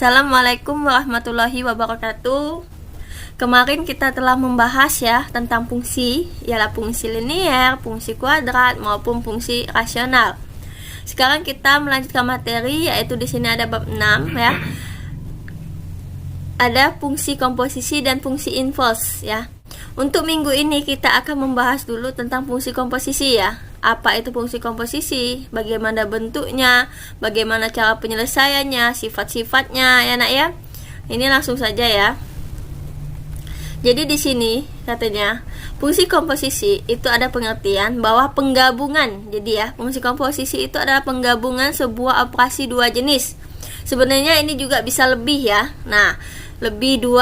Assalamualaikum warahmatullahi wabarakatuh. Kemarin kita telah membahas ya tentang fungsi, ialah fungsi linier, fungsi kuadrat maupun fungsi rasional. Sekarang kita melanjutkan materi, yaitu di sini ada bab 6 ya. Ada fungsi komposisi dan fungsi inverse ya. Untuk minggu ini kita akan membahas dulu tentang fungsi komposisi ya. Apa itu fungsi komposisi? Bagaimana bentuknya? Bagaimana cara penyelesaiannya? Sifat-sifatnya ya nak ya. Ini langsung saja ya. Jadi di sini katanya fungsi komposisi itu ada pengertian bahwa penggabungan. Jadi ya, fungsi komposisi itu adalah penggabungan sebuah operasi dua jenis. Sebenarnya ini juga bisa lebih ya. Nah, lebih 2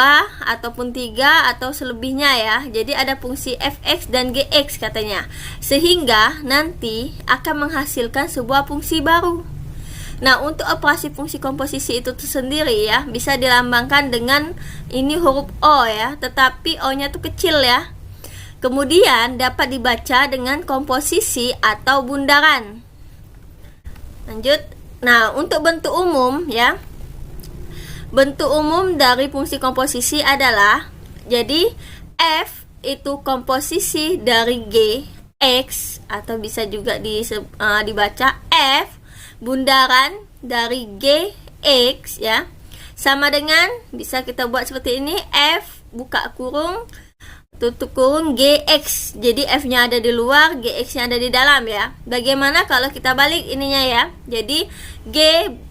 ataupun 3 atau selebihnya ya. Jadi ada fungsi fx dan gx katanya. Sehingga nanti akan menghasilkan sebuah fungsi baru. Nah, untuk operasi fungsi komposisi itu sendiri ya, bisa dilambangkan dengan ini huruf O ya, tetapi O-nya tuh kecil ya. Kemudian dapat dibaca dengan komposisi atau bundaran. Lanjut. Nah, untuk bentuk umum ya. Bentuk umum dari fungsi komposisi adalah, jadi F itu komposisi dari G, X, atau bisa juga dibaca F bundaran dari G, X ya, sama dengan, bisa kita buat seperti ini, F buka kurung tutup kurung GX. Jadi F-nya ada di luar, GX-nya ada di dalam ya. Bagaimana kalau kita balik ininya ya? Jadi G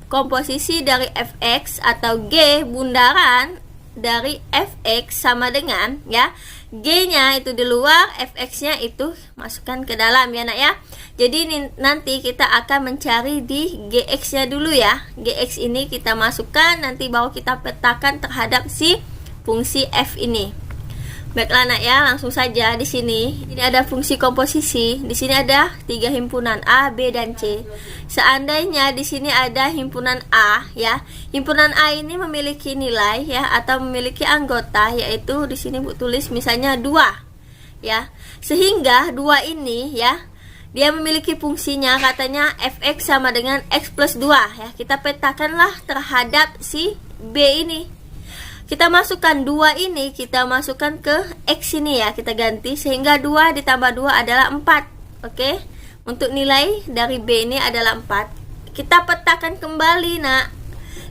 komposisi dari fx atau G bundaran dari fx sama dengan ya, G-nya itu di luar, fx-nya itu masukkan ke dalam ya nak ya. Jadi nanti kita akan mencari di gx-nya dulu ya. Gx ini kita masukkan, nanti baru kita petakan terhadap si fungsi f ini. Baiklah nak ya, langsung saja di sini. Ini ada fungsi komposisi. Di sini ada 3 himpunan A, B dan C. Seandainya di sini ada himpunan A ya. Himpunan A ini memiliki nilai ya atau memiliki anggota, yaitu di sini Bu tulis misalnya 2 ya. Sehingga 2 ini ya, dia memiliki fungsinya katanya fx sama dengan x plus 2 ya. Kita petakanlah terhadap si B ini. Kita masukkan 2 ini, kita masukkan ke X ini ya, kita ganti sehingga 2 ditambah 2 adalah 4. Oke. Untuk nilai dari B ini adalah 4. Kita petakan kembali nak.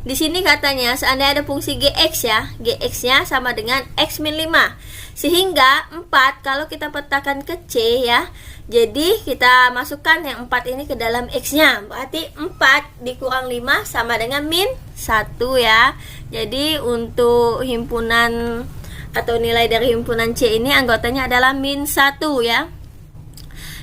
Di sini katanya seandainya ada fungsi GX ya, GX-nya sama dengan X min 5. Sehingga 4 kalau kita petakan ke C ya, jadi kita masukkan yang 4 ini ke dalam X-nya. Berarti 4 dikurang 5 sama dengan min 1 ya. Jadi untuk himpunan atau nilai dari himpunan C ini anggotanya adalah min 1 ya.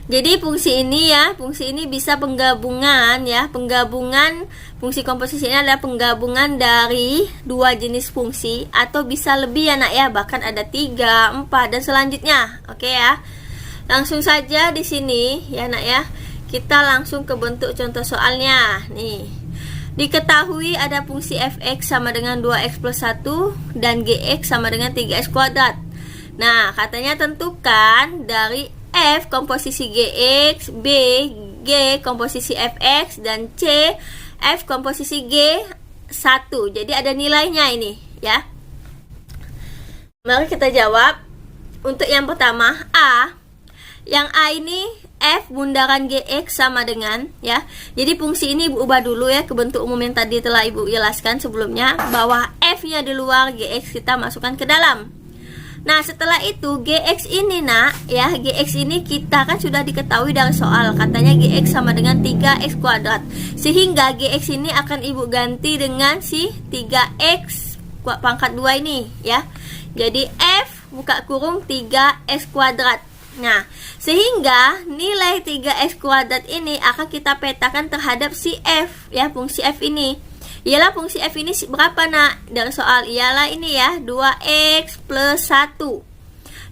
Jadi fungsi ini ya, fungsi ini bisa penggabungan ya. Penggabungan fungsi komposisi ini adalah penggabungan dari 2 jenis fungsi atau bisa lebih ya nak ya, bahkan ada 3, 4 dan selanjutnya. Oke ya. Langsung saja di sini ya nak ya. Kita langsung ke bentuk contoh soalnya. Nih. Diketahui ada fungsi fx sama dengan 2x plus 1 dan gx sama dengan 3x kuadrat. Nah, katanya tentukan dari F komposisi gx, B G komposisi fx, dan C F komposisi G1. Jadi ada nilainya ini ya. Mari kita jawab. Untuk yang pertama A. Yang A ini F bundaran GX sama dengan ya. Jadi fungsi ini Ibu ubah dulu ya ke bentuk umum yang tadi telah Ibu jelaskan sebelumnya, bahwa F-nya di luar, GX kita masukkan ke dalam. Nah, setelah itu GX ini nak ya, GX ini kita kan sudah diketahui dari soal, katanya GX sama dengan 3x kuadrat. Sehingga GX ini akan Ibu ganti dengan si 3x pangkat 2 ini ya. Jadi F buka kurung 3x kuadrat. Nah, sehingga nilai 3x kuadrat ini akan kita petakan terhadap si F ya, fungsi F ini. Ialah fungsi F ini berapa nak? Dari soal ialah ini ya, 2x plus 1.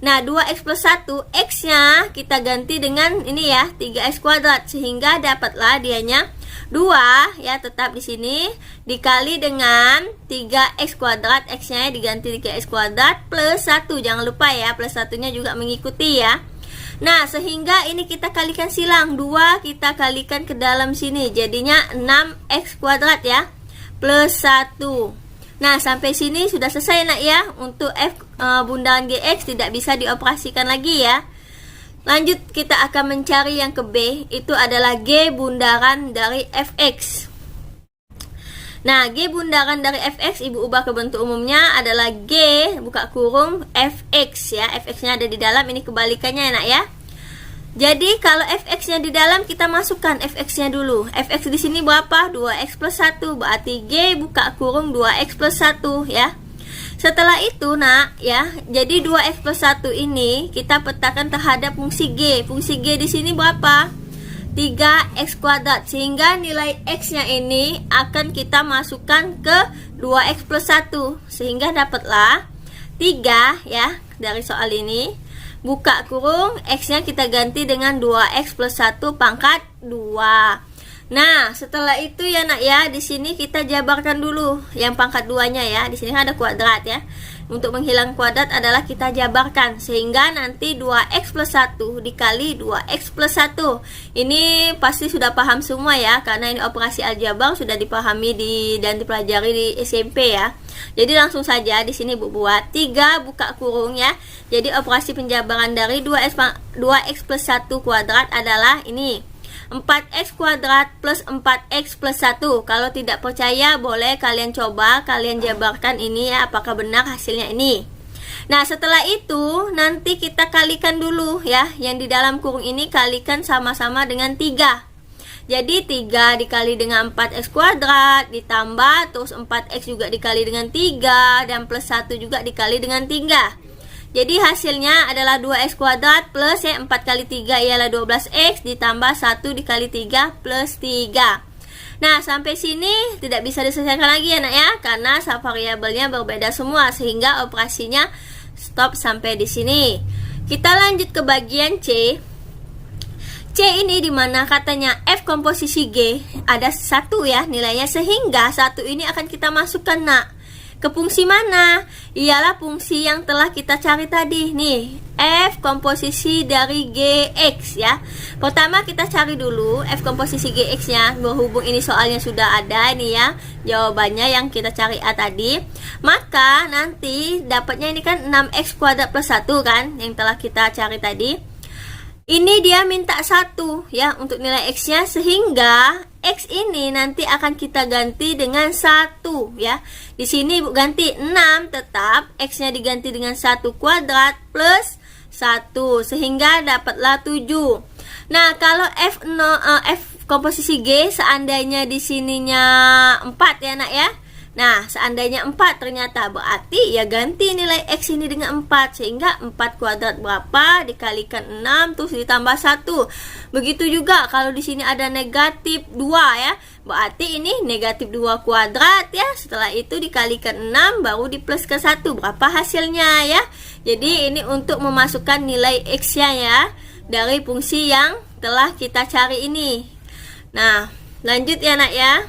Nah, 2x plus 1, x-nya kita ganti dengan ini ya, 3x kuadrat, sehingga dapatlah dianya 2 ya, tetap di sini dikali dengan 3x kuadrat, x-nya diganti 3x kuadrat plus 1. Jangan lupa ya, plus 1-nya juga mengikuti ya. Nah, sehingga ini kita kalikan silang, 2 kita kalikan ke dalam sini, jadinya 6x kuadrat ya, plus 1. Nah, sampai sini sudah selesai nak ya. Untuk F bundaran GX tidak bisa dioperasikan lagi ya. Lanjut kita akan mencari yang ke B, itu adalah G bundaran dari Fx. Nah, G bundaran dari Fx ibu ubah ke bentuk umumnya adalah G buka kurung Fx ya. Fx-nya ada di dalam, ini kebalikannya nak ya. Jadi kalau Fx-nya di dalam kita masukkan Fx-nya dulu. Fx di sini berapa? 2x plus 1, berarti G buka kurung 2x plus 1 ya. Setelah itu nak ya, jadi 2x plus 1 ini kita petakan terhadap fungsi G. Fungsi G di sini berapa? 3x kuadrat, sehingga nilai x-nya ini akan kita masukkan ke 2x plus 1, sehingga dapatlah 3 ya dari soal ini. Buka kurung, x-nya kita ganti dengan 2x plus 1 pangkat 2. Nah, setelah itu ya nak ya, di sini kita jabarkan dulu yang pangkat 2-nya ya. Di sini ada kuadrat ya. Untuk menghilangkan kuadrat adalah kita jabarkan, sehingga nanti 2x plus 1 dikali 2x plus 1. Ini pasti sudah paham semua ya, karena ini operasi aljabar sudah dipahami dan dipelajari di SMP ya. Jadi langsung saja di sini buat 3 buka kurung ya. Jadi operasi penjabaran dari 2x plus 1 kuadrat adalah ini, 4x kuadrat plus 4x plus 1. Kalau tidak percaya boleh kalian coba, kalian jabarkan ini ya, apakah benar hasilnya ini. Nah, setelah itu nanti kita kalikan dulu ya, yang di dalam kurung ini kalikan sama-sama dengan 3. Jadi 3 dikali dengan 4x kuadrat ditambah terus 4x juga dikali dengan 3 dan plus 1 juga dikali dengan 3. Jadi hasilnya adalah 2x kuadrat plus ya, 4 kali 3 ialah 12x ditambah 1 dikali 3 plus 3. Nah, sampai sini tidak bisa diselesaikan lagi ya nak ya, karena variabelnya berbeda semua, sehingga operasinya stop sampai di sini. Kita lanjut ke bagian C. C ini dimana katanya F komposisi G ada 1 ya nilainya, sehingga 1 ini akan kita masukkan nak ke fungsi mana? Ialah fungsi yang telah kita cari tadi nih, F komposisi dari GX ya. Pertama kita cari dulu F komposisi GX nya, berhubung ini soalnya sudah ada ini ya jawabannya yang kita cari A tadi. Maka nanti dapatnya ini kan 6x kuadrat plus 1 kan, yang telah kita cari tadi. Ini dia minta 1 ya untuk nilai x-nya, sehingga x ini nanti akan kita ganti dengan 1 ya. Di sini Ibu ganti 6, tetap x-nya diganti dengan 1 kuadrat plus 1, sehingga dapatlah 7. Nah, kalau F komposisi G seandainya di sininya 4 ya nak ya. Nah, seandainya 4 ternyata berarti ya ganti nilai x ini dengan 4, sehingga 4 kuadrat berapa dikalikan 6 terus ditambah 1. Begitu juga kalau di sini ada negatif 2 ya, berarti ini negatif 2 kuadrat ya. Setelah itu dikalikan 6 baru di plus ke 1. Berapa hasilnya ya? Jadi ini untuk memasukkan nilai x-nya ya dari fungsi yang telah kita cari ini. Nah, lanjut ya nak ya.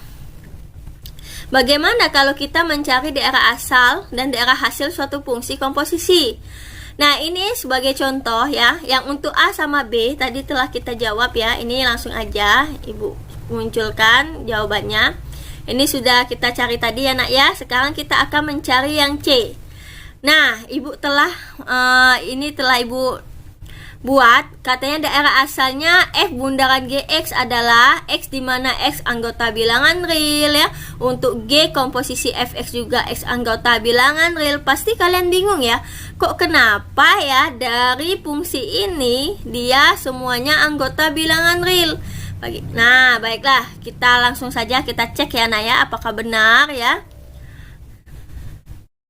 Bagaimana kalau kita mencari daerah asal dan daerah hasil suatu fungsi komposisi? Nah, ini sebagai contoh ya, yang untuk A sama B tadi telah kita jawab ya. Ini langsung aja Ibu munculkan jawabannya. Ini sudah kita cari tadi ya nak ya. Sekarang kita akan mencari yang C. Nah, Ibu telah Ibu buat, katanya daerah asalnya F bundaran GX adalah X, dimana X anggota bilangan real ya. Untuk G komposisi Fx juga X anggota bilangan real. Pasti kalian bingung ya, kok kenapa ya dari fungsi ini dia semuanya anggota bilangan real. Nah, baiklah, kita langsung saja kita cek ya Naya, apakah benar ya.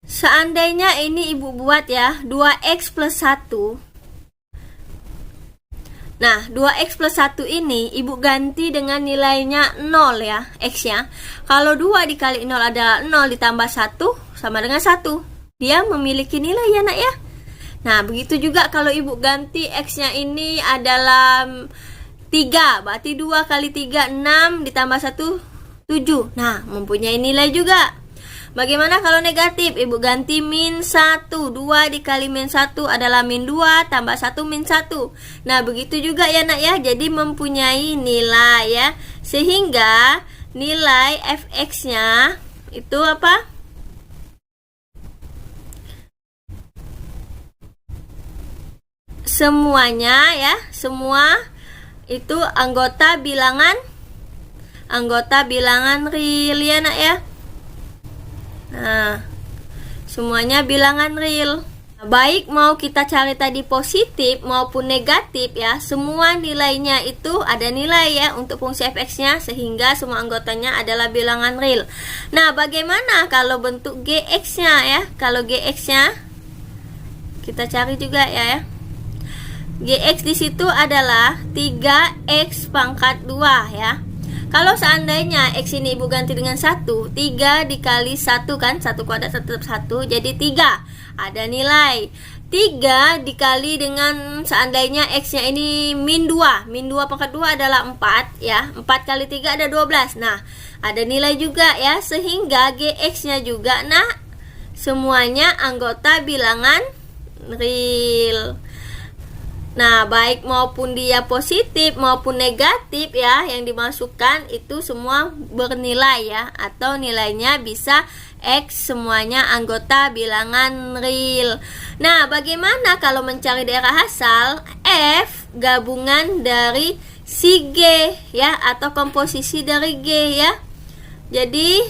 Seandainya ini Ibu buat ya 2x plus 1. Nah, 2x plus 1 ini Ibu ganti dengan nilainya 0 ya, x-nya. Kalau 2 dikali 0 adalah 0 ditambah 1 sama dengan 1. Dia memiliki nilai ya nak ya. Nah, begitu juga kalau Ibu ganti x-nya ini adalah 3. Berarti 2 kali 3, 6 ditambah 1, 7. Nah, mempunyai nilai juga. Bagaimana kalau negatif? Ibu ganti min 1. 2 dikali min 1 adalah min 2 tambah 1 min 1. Nah, begitu juga ya nak ya. Jadi mempunyai nilai ya. Sehingga nilai fx-nya itu apa? semuanya ya, semua itu anggota bilangan real ya nak ya. Nah, semuanya bilangan real. Baik mau kita cari tadi positif maupun negatif ya, semua nilainya itu ada nilai ya untuk fungsi fx-nya, sehingga semua anggotanya adalah bilangan real. Nah, bagaimana kalau bentuk gx-nya ya? Kalau gx-nya kita cari juga ya. Gx di situ adalah 3x pangkat 2 ya. Kalau seandainya x ini ibu ganti dengan 1, 3 dikali 1 kan, 1 kuadrat tetap 1, jadi 3. Ada nilai 3 dikali dengan seandainya x-nya ini min 2. Min 2 pangkat 2 adalah 4 ya. 4 kali 3 ada 12. Nah, ada nilai juga ya, sehingga gx-nya juga nah semuanya anggota bilangan real. Nah, baik maupun dia positif maupun negatif ya, yang dimasukkan itu semua bernilai ya, atau nilainya bisa X, semuanya anggota bilangan real. Nah, bagaimana kalau mencari daerah asal F gabungan dari si G ya, atau komposisi dari G ya. Jadi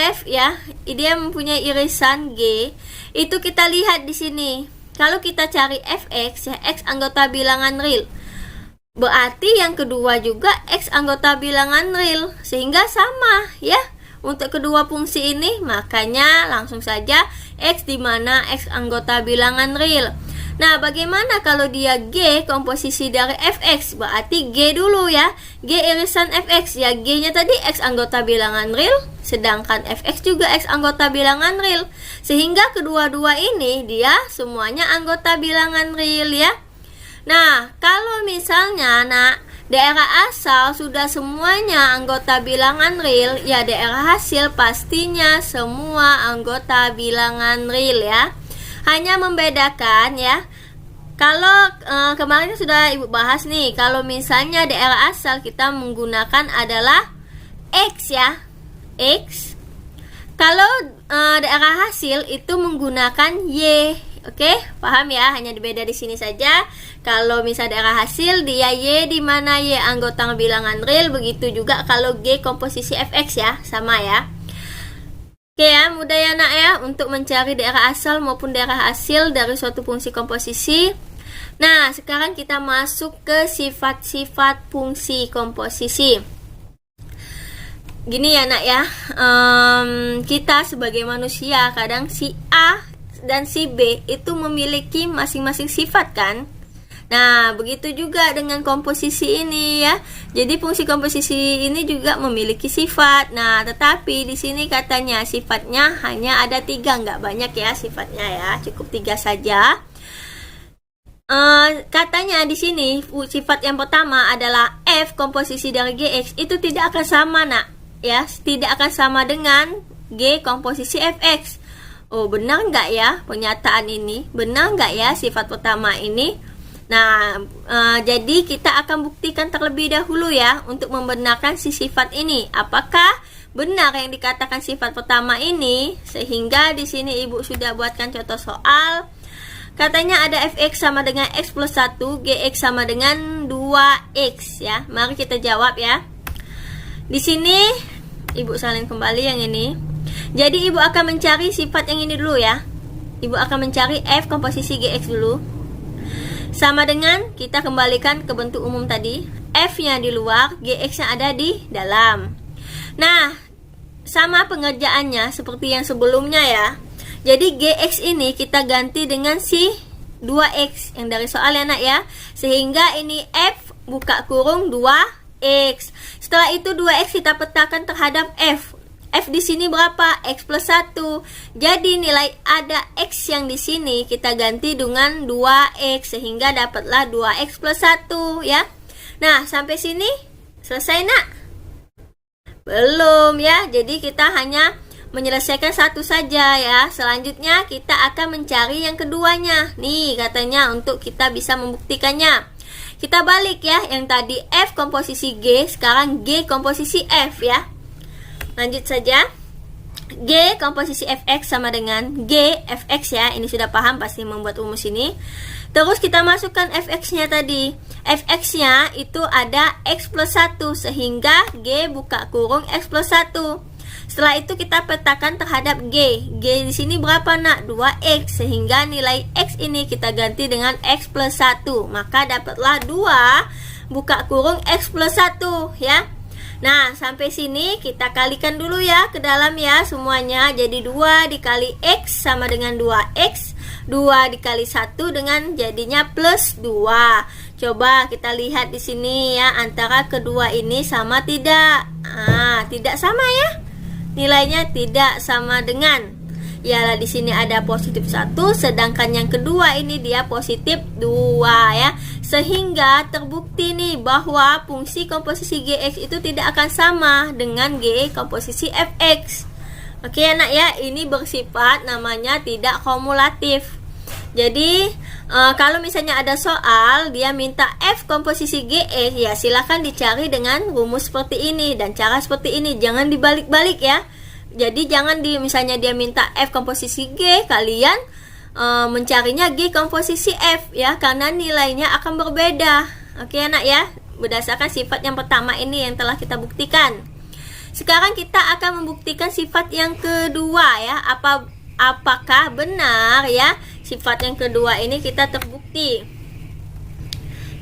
F ya, dia mempunyai irisan G. Itu kita lihat di sini. Kalau kita cari fx ya, X anggota bilangan real, berarti yang kedua juga X anggota bilangan real, sehingga sama ya untuk kedua fungsi ini. Makanya langsung saja X di mana X anggota bilangan real. Nah, bagaimana kalau dia G komposisi dari fx? Berarti G dulu ya, G irisan fx ya, G-nya tadi X anggota bilangan real, sedangkan fx juga X anggota bilangan real, sehingga kedua-dua ini dia semuanya anggota bilangan real ya. Nah, kalau misalnya daerah asal sudah semuanya anggota bilangan real, ya daerah hasil pastinya semua anggota bilangan real ya. Hanya membedakan ya, kalau kemarin sudah ibu bahas nih, kalau misalnya daerah asal kita menggunakan adalah X ya, X. Kalau daerah hasil itu menggunakan Y. Oke, paham ya? Hanya beda di sini saja. Kalau misal daerah hasil dia Y, di mana Y anggota bilangan real, begitu juga kalau G komposisi fx ya, sama ya. Oke ya, mudah ya nak ya untuk mencari daerah asal maupun daerah hasil dari suatu fungsi komposisi. Nah, sekarang kita masuk ke sifat-sifat fungsi komposisi. Gini ya nak ya, kita sebagai manusia kadang si A dan si B itu memiliki masing-masing sifat kan. Nah, begitu juga dengan komposisi ini ya. Jadi fungsi komposisi ini juga memiliki sifat. Nah, tetapi di sini katanya sifatnya hanya ada 3, nggak banyak ya sifatnya ya, cukup 3 saja. Katanya di sini sifat yang pertama adalah F komposisi dari GX itu tidak akan sama nak ya, tidak akan sama dengan G komposisi FX. Oh, benar nggak ya pernyataan ini? Benar nggak ya sifat pertama ini? Nah, jadi kita akan buktikan terlebih dahulu ya untuk membenarkan si sifat ini. Apakah benar yang dikatakan sifat pertama ini? Sehingga di sini ibu sudah buatkan contoh soal. Katanya ada fx sama dengan x plus 1, gx sama dengan 2x ya. Mari kita jawab ya. Di sini ibu salin kembali yang ini. Jadi ibu akan mencari sifat yang ini dulu ya. Ibu akan mencari f komposisi gx dulu. Sama dengan kita kembalikan ke bentuk umum tadi, F-nya di luar, GX-nya ada di dalam. Nah, sama pengerjaannya seperti yang sebelumnya ya. Jadi GX ini kita ganti dengan si 2X yang dari soal ya nak ya. Sehingga ini F buka kurung 2X. Setelah itu 2X kita petakan terhadap F. F di sini berapa? X plus 1. Jadi nilai ada X yang di sini kita ganti dengan 2X sehingga dapatlah 2X plus 1 ya. Nah, sampai sini selesai nak? Belum ya. Jadi kita hanya menyelesaikan satu saja ya. Selanjutnya kita akan mencari yang keduanya. Nih katanya untuk kita bisa membuktikannya. Kita balik ya. Yang tadi F komposisi G, sekarang G komposisi F ya. Lanjut saja. G komposisi fx sama dengan G fx ya. Ini sudah paham pasti membuat rumus ini. Terus kita masukkan fx-nya tadi. Fx-nya itu ada x plus 1, sehingga G buka kurung x plus 1. Setelah itu kita petakan terhadap G. G di sini berapa nak? 2x, sehingga nilai x ini kita ganti dengan x plus 1. Maka dapatlah 2 buka kurung x plus 1 ya. Nah, sampai sini kita kalikan dulu ya ke dalam ya semuanya. Jadi 2 dikali x sama dengan 2x. 2 dikali 1 dengan jadinya plus 2. Coba kita lihat di sini ya, antara kedua ini sama tidak? Tidak sama ya. Nilainya tidak sama dengan. Yalah, di sini ada positif 1, sedangkan yang kedua ini dia positif 2 ya. Sehingga terbukti nih bahwa fungsi komposisi Gx itu tidak akan sama dengan G komposisi Fx. Oke anak ya, ini bersifat namanya tidak kumulatif. Jadi kalau misalnya ada soal dia minta F komposisi Gx, ya silahkan dicari dengan rumus seperti ini dan cara seperti ini, jangan dibalik-balik ya. Jadi jangan misalnya dia minta F komposisi G, kalian mencarinya G komposisi F ya, karena nilainya akan berbeda. Oke anak ya, berdasarkan sifat yang pertama ini yang telah kita buktikan. Sekarang kita akan membuktikan sifat yang kedua ya. Apakah benar ya sifat yang kedua ini kita terbukti?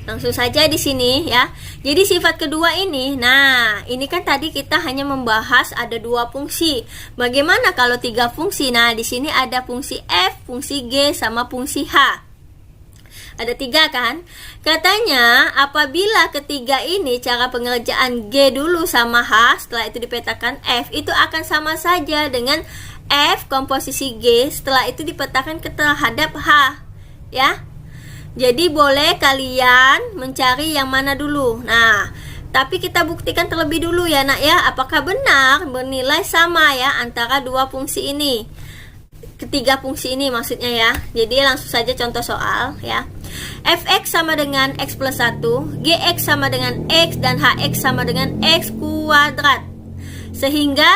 Langsung saja di sini ya. Jadi sifat kedua ini, nah ini kan tadi kita hanya membahas ada 2 fungsi. Bagaimana kalau 3 fungsi? Nah di sini ada fungsi f, fungsi g, sama fungsi h. Ada 3 kan? Katanya apabila ketiga ini cara pengerjaan g dulu sama h, setelah itu dipetakan f, itu akan sama saja dengan f komposisi g, setelah itu dipetakan terhadap h ya. Jadi boleh kalian mencari yang mana dulu. Nah, tapi kita buktikan terlebih dulu ya nak ya, apakah benar bernilai sama ya antara 2 fungsi ini, ketiga fungsi ini maksudnya ya. Jadi langsung saja contoh soal ya. Fx sama dengan x plus 1, Gx sama dengan x, dan Hx sama dengan x kuadrat. Sehingga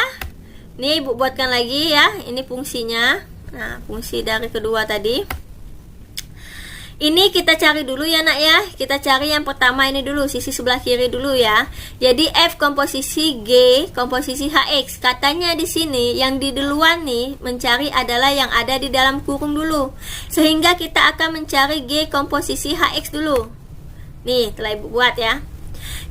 nih ibu buatkan lagi ya, ini fungsinya. Nah, fungsi dari kedua tadi. Ini kita cari dulu ya nak ya. Kita cari yang pertama ini dulu, sisi sebelah kiri dulu ya. Jadi F komposisi G komposisi Hx. Katanya di sini yang di duluan nih mencari adalah yang ada di dalam kurung dulu. Sehingga kita akan mencari G komposisi Hx dulu. Nih, telah ibu buat ya.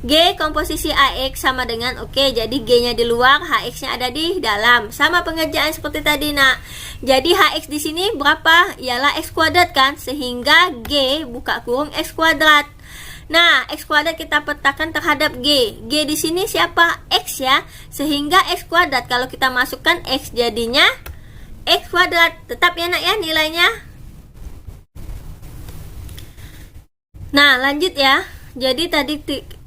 G komposisi AX sama dengan jadi G-nya di luar, HX-nya ada di dalam. Sama pengerjaan seperti tadi nak. Jadi HX di sini berapa? Ialah X kuadrat kan? Sehingga G buka kurung X kuadrat. Nah, X kuadrat kita petakan terhadap G. G di sini siapa? X ya. Sehingga X kuadrat kalau kita masukkan X jadinya X kuadrat. Tetap ya nak ya nilainya. Nah, lanjut ya. Jadi tadi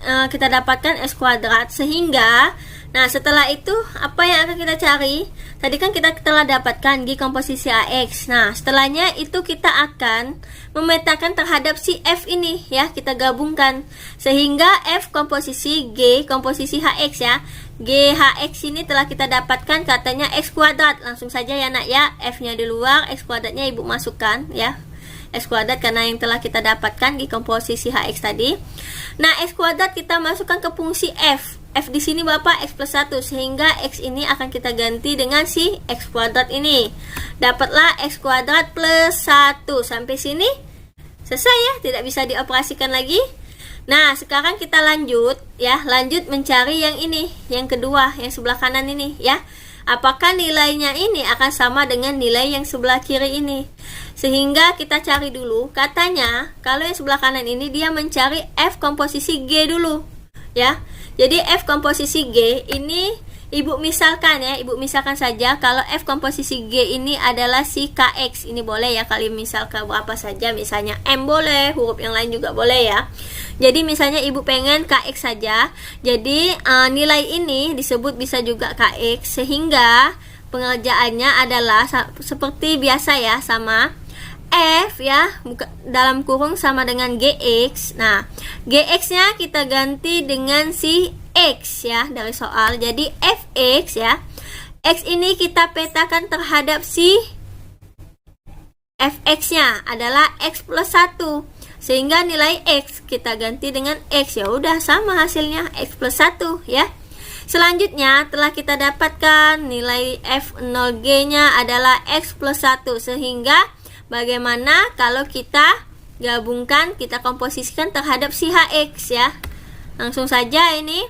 kita dapatkan X kuadrat, sehingga nah setelah itu apa yang akan kita cari? Tadi kan kita telah dapatkan G komposisi AX. Nah setelahnya itu kita akan memetakan terhadap si F ini ya, kita gabungkan sehingga F komposisi G komposisi HX ya. G HX ini telah kita dapatkan katanya X kuadrat. Langsung saja ya nak ya, F nya di luar, X kuadratnya ibu masukkan ya, X kuadrat karena yang telah kita dapatkan di komposisi HX tadi. Nah, X kuadrat kita masukkan ke fungsi F. F di sini berapa? X plus 1. Sehingga X ini akan kita ganti dengan si X kuadrat ini. Dapatlah X kuadrat plus 1. Sampai sini selesai ya, tidak bisa dioperasikan lagi. Nah, sekarang kita lanjut ya, lanjut mencari yang ini, yang kedua, yang sebelah kanan ini ya. Apakah nilainya ini akan sama dengan nilai yang sebelah kiri ini? Sehingga kita cari dulu, katanya kalau yang sebelah kanan ini dia mencari F komposisi G dulu ya. Jadi F komposisi G ini ibu misalkan ya, ibu misalkan saja kalau F komposisi G ini adalah si Kx. Ini boleh ya kalian misalkan berapa saja, misalnya M boleh, huruf yang lain juga boleh ya. Jadi misalnya ibu pengen Kx saja, jadi nilai ini disebut bisa juga Kx, sehingga pengerjaannya adalah seperti biasa ya, sama F ya, dalam kurung sama dengan Gx. Nah, Gx-nya kita ganti dengan si X ya dari soal. Jadi Fx ya. X ini kita petakan terhadap si fx-nya adalah x plus 1. Sehingga nilai x kita ganti dengan x, ya udah sama hasilnya x plus 1 ya. Selanjutnya telah kita dapatkan nilai f0g-nya adalah x plus 1. Sehingga bagaimana kalau kita gabungkan, kita komposisikan terhadap si hx ya. Langsung saja ini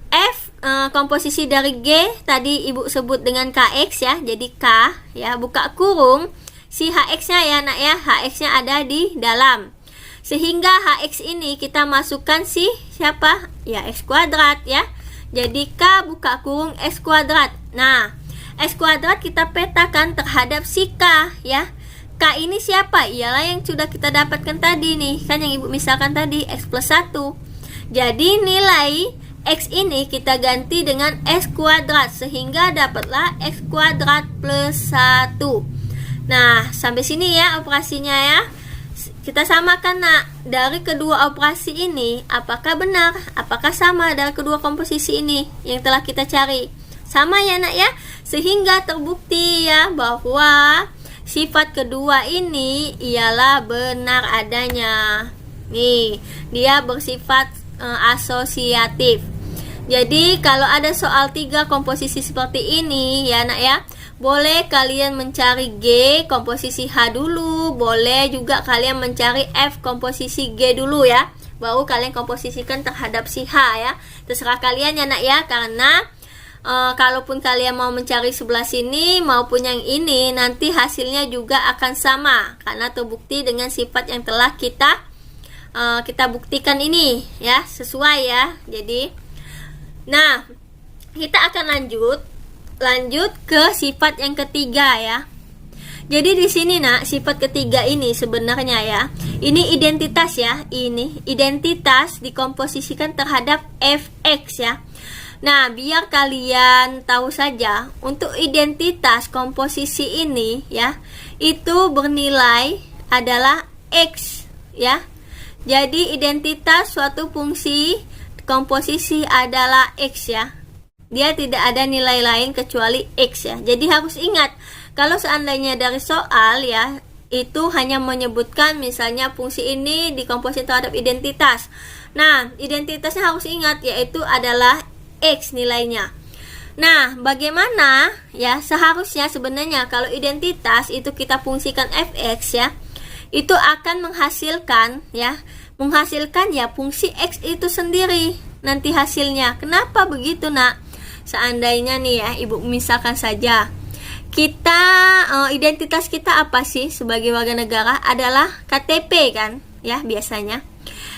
f komposisi dari g tadi ibu sebut dengan kx ya. Jadi k ya, buka kurung si hx-nya ya nak ya. Hx-nya ada di dalam. Sehingga hx ini kita masukkan si siapa? Ya x kuadrat ya. Jadi k buka kurung x kuadrat. Nah, x kuadrat kita petakan terhadap si k ya. K ini siapa? Ialah yang sudah kita dapatkan tadi nih. Kan yang ibu misalkan tadi x plus 1. Jadi nilai x ini kita ganti dengan x kuadrat. Sehingga dapatlah x kuadrat plus 1. Nah, sampai sini ya operasinya ya. Kita samakan nak, dari kedua operasi ini apakah benar, apakah sama dari kedua komposisi ini yang telah kita cari. Sama ya nak ya. Sehingga terbukti ya bahwa sifat kedua ini ialah benar adanya. Nih, dia bersifat asosiatif. Jadi kalau ada soal 3 komposisi seperti ini ya nak ya, boleh kalian mencari G komposisi H dulu, boleh juga kalian mencari F komposisi G dulu ya. Baru kalian komposisikan terhadap si H ya. Terserah kalian ya nak ya, karena kalaupun kalian mau mencari sebelah sini maupun yang ini, nanti hasilnya juga akan sama karena terbukti dengan sifat yang telah kita buktikan ini ya, sesuai ya. Jadi, nah kita akan lanjut ke sifat yang ketiga ya. Jadi di sini nak, sifat ketiga ini sebenarnya ya, ini identitas ya, ini identitas dikomposisikan terhadap fx ya. Nah, biar kalian tahu saja, untuk identitas komposisi ini ya, itu bernilai adalah x ya. Jadi identitas suatu fungsi komposisi adalah x ya. Dia tidak ada nilai lain kecuali x ya. Jadi harus ingat, kalau seandainya dari soal ya, itu hanya menyebutkan misalnya fungsi ini dikomposisi terhadap identitas. Nah, identitasnya harus ingat, yaitu adalah x nilainya. Nah, bagaimana ya seharusnya sebenarnya kalau identitas itu kita fungsikan fx ya, itu akan menghasilkan ya fungsi x itu sendiri nanti hasilnya. Kenapa begitu nak? Seandainya nih ya, ibu misalkan saja kita identitas kita apa sih sebagai warga negara adalah KTP kan ya, biasanya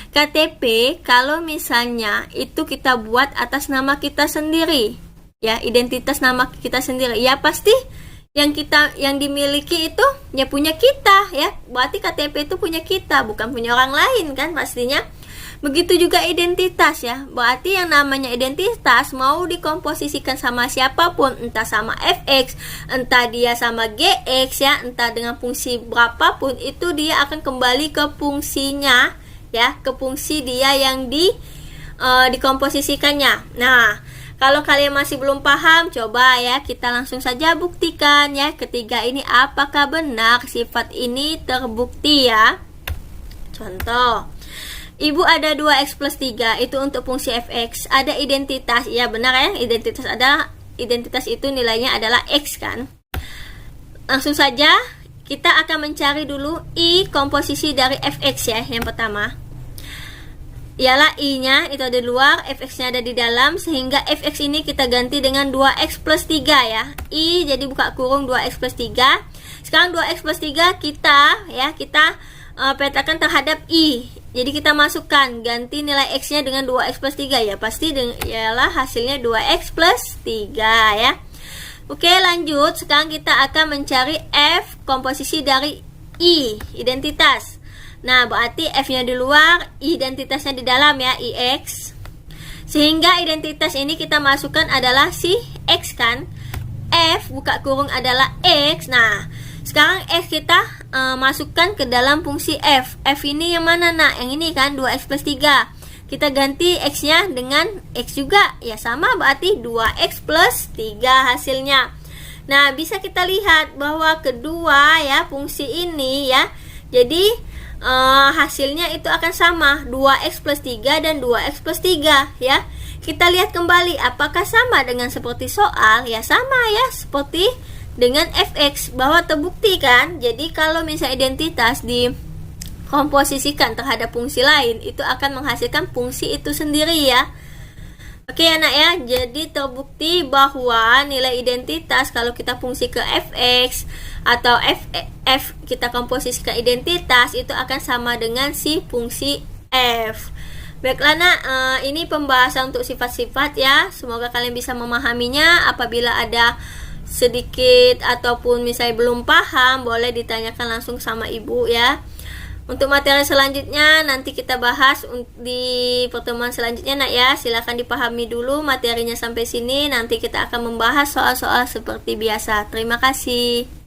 KTP kalau misalnya itu kita buat atas nama kita sendiri ya, identitas nama kita sendiri ya, pasti yang dimiliki itu ya punya kita ya, berarti KTP itu punya kita, bukan punya orang lain kan pastinya. Begitu juga identitas ya, berarti yang namanya identitas mau dikomposisikan sama siapapun, entah sama fx, entah dia sama gx ya, entah dengan fungsi berapapun, itu dia akan kembali ke fungsinya ya, ke fungsi dia yang dikomposisikannya. Nah, kalau kalian masih belum paham, coba ya kita langsung saja buktikan ya, ketiga ini apakah benar sifat ini terbukti ya. Contoh, ibu ada 2x plus 3, itu untuk fungsi fx. Ada identitas, ya benar ya, identitas itu nilainya adalah x kan. Langsung saja kita akan mencari dulu I komposisi dari fx ya. Yang pertama ialah I-nya itu ada di luar, fx-nya ada di dalam, sehingga fx ini kita ganti dengan 2x plus 3 ya. I jadi buka kurung 2x plus 3. Sekarang 2x plus 3 kita petakan terhadap I. Jadi kita masukkan, ganti nilai x-nya dengan 2x plus 3 ya. Pasti ialah hasilnya 2x plus 3 ya. Oke, lanjut. Sekarang kita akan mencari F komposisi dari I, identitas. Nah, berarti F-nya di luar, identitasnya di dalam ya, IX. Sehingga identitas ini kita masukkan adalah si X kan. F buka kurung adalah X. Nah, sekarang F kita masukkan ke dalam fungsi F. F ini yang mana nak? Yang ini kan, 2x plus 3. Kita ganti X-nya dengan X juga. Ya sama, berarti 2x plus 3 hasilnya. Nah, bisa kita lihat bahwa kedua ya fungsi ini ya. Jadi hasilnya itu akan sama, 2x plus 3 dan 2x plus 3 ya. Kita lihat kembali apakah sama dengan seperti soal. Ya sama ya, seperti dengan fx, bahwa terbukti kan. Jadi kalau misalnya identitas dikomposisikan terhadap fungsi lain, itu akan menghasilkan fungsi itu sendiri ya. Oke anak ya, jadi terbukti bahwa nilai identitas kalau kita fungsi ke fx atau f kita komposisikan identitas itu akan sama dengan si fungsi f. Baiklah nak, ini pembahasan untuk sifat-sifat ya. Semoga kalian bisa memahaminya. Apabila ada sedikit ataupun misalnya belum paham, boleh ditanyakan langsung sama ibu ya. Untuk materi selanjutnya nanti kita bahas di pertemuan selanjutnya nak ya. Silakan dipahami dulu materinya sampai sini. Nanti kita akan membahas soal-soal seperti biasa. Terima kasih.